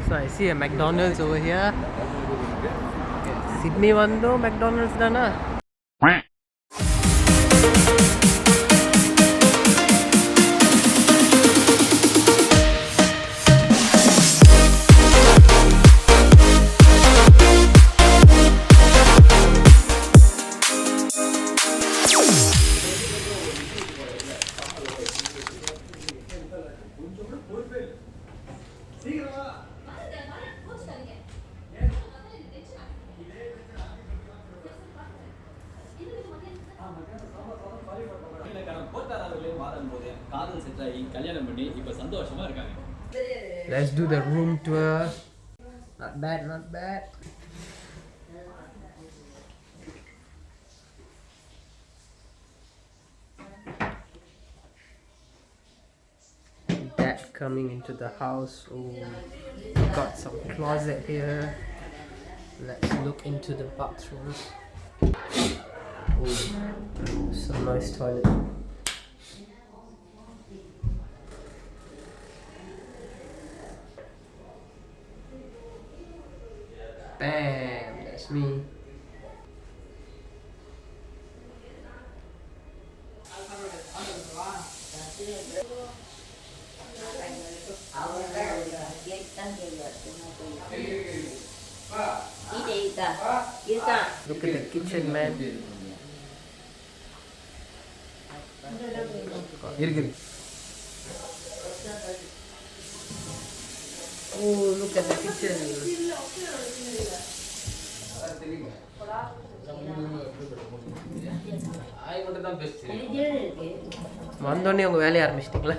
So I see a McDonald's over here. Sydney vandu McDonald's dana. Let's do the room tour. Not bad, not bad. Dad coming into the house. Oh, got some closet here. Let's look into the bathroom. Oh, some nice toilet. Bam, that's me. Look at the kitchen, man. Oh, look at the kitchen. வந்தோடனே உங்க வேலையை ஆரம்பிச்சிட்டீங்களா?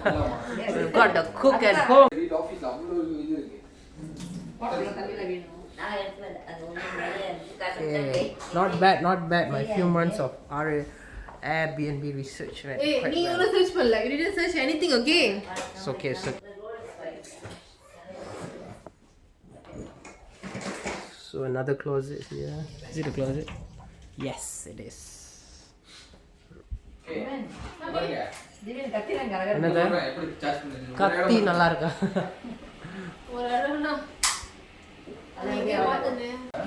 You've got to cook at home. Okay. Not bad, not bad. My few months of our Airbnb research went quite well. You search for like, you didn't search anything, okay? It's okay, so. So another closet here. Is it a closet? Yes, it is. என்னது கத்தி நல்லா இருக்கா?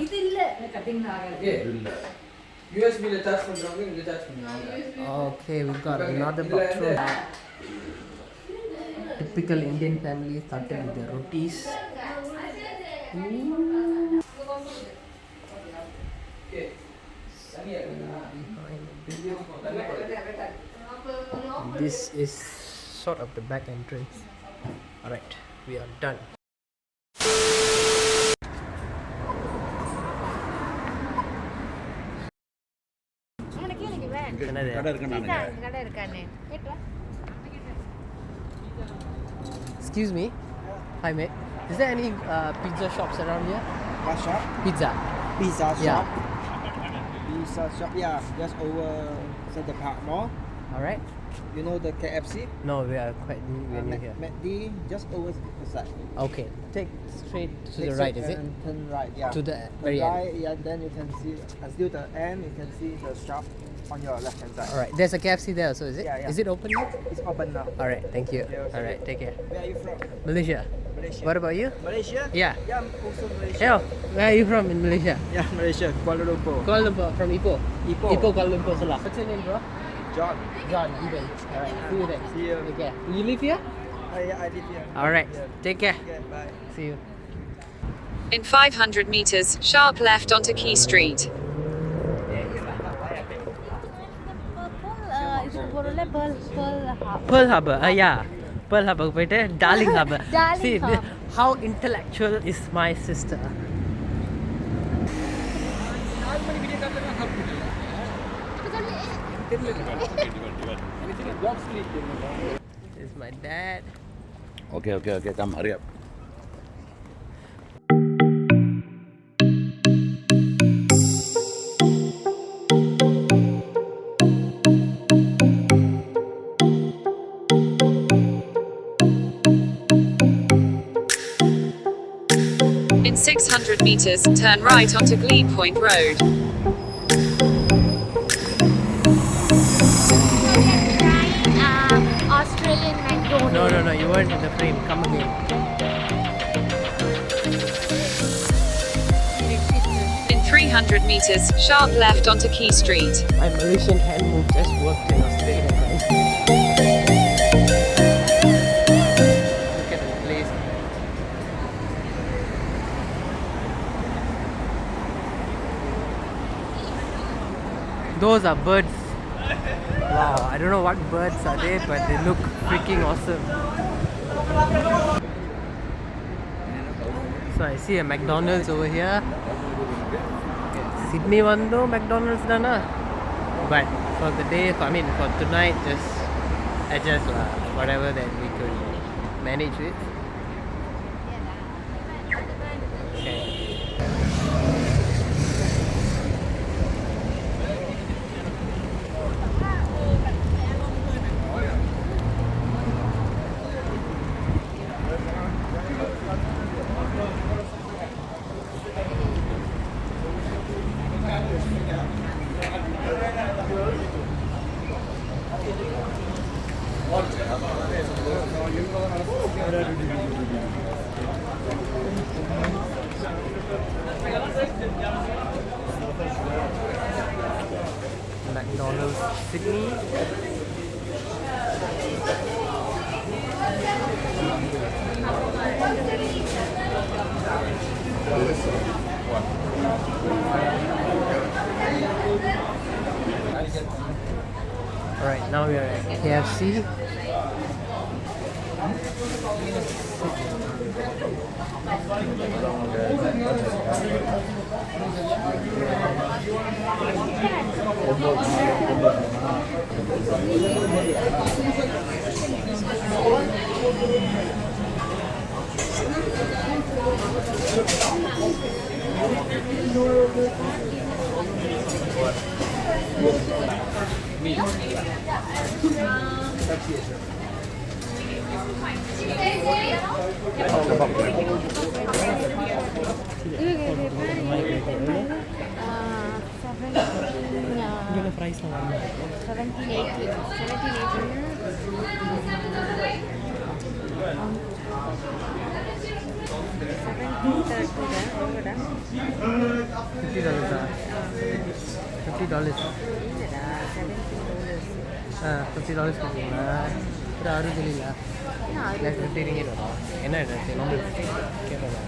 இது இல்ல cutting ஆகாது. இல்ல USB ல charge பண்றவங்க இங்க சார்ஜ் பண்ணுவாங்க. Okay, we got another bathroom. Typical Indian family started with the rotis. This is sort of the back entrance. Alright, we are done. Excuse me. Hi mate. Is there any pizza shops around here? What shop? Pizza. Pizza shop. Yeah. Pizza shop. Yeah, just over Center Park Mall. Alright. You know the KFC? No, we are quite near here. McD, just over the side. Okay. Take straight to the Take right, is it? and turn right. Yeah. To the Turn very end. right, yeah. Then you can see until the end. You can see the shop on your left hand side. Alright. There's a KFC there, so is it? Yeah, yeah. Is it open now? It's open now. Alright. Thank you. Yeah, Alright. Take care. Where are you from? Malaysia. Malaysia. What about you? Malaysia? Yeah. Yeah, I'm also Malaysia. Hey, where are you from in Malaysia? Yeah, Malaysia. Kuala Lumpur. Kuala Lumpur. From Ipoh. Ipoh. Ipoh, Kuala Lumpur, Salah. What's your name, bro? John. John. Iben. Alright. See you then. See you. Take care. You live here? Yeah, I live here. Alright. Yeah. Take care. Okay, bye. See you. In 500 meters, sharp left onto Key Street. Pearl Harbor. Yeah. Pearl Harbor. Wait, Darling Harbor. Darling See, Harbor. how intellectual is my sister? This is my dad. Okay, come, hurry up. In 600 meters, turn right onto Glebe Point Road. Australian McDonald's. No, you weren't in the frame. Come again. 300 meters, sharp left onto Key Street. My Malaysian hand move just worked in Australia. Look at the place. Those are birds. Wow, I don't know what birds are they, but they look freaking awesome. So I see a McDonald's over here. Sydney Wando McDonald's dana. But for the day, for tonight, just adjust whatever that we could manage with. Okay. McDonald's Sydney. Alright, now we are at KFC. Gila price na lang. 1780. $50. $50 கொடுங்களா ஒரு 6 சொல்லிங்களா இல்லை 50 ringgit வரும் என்ன dress நம்ம கேட்கலாம்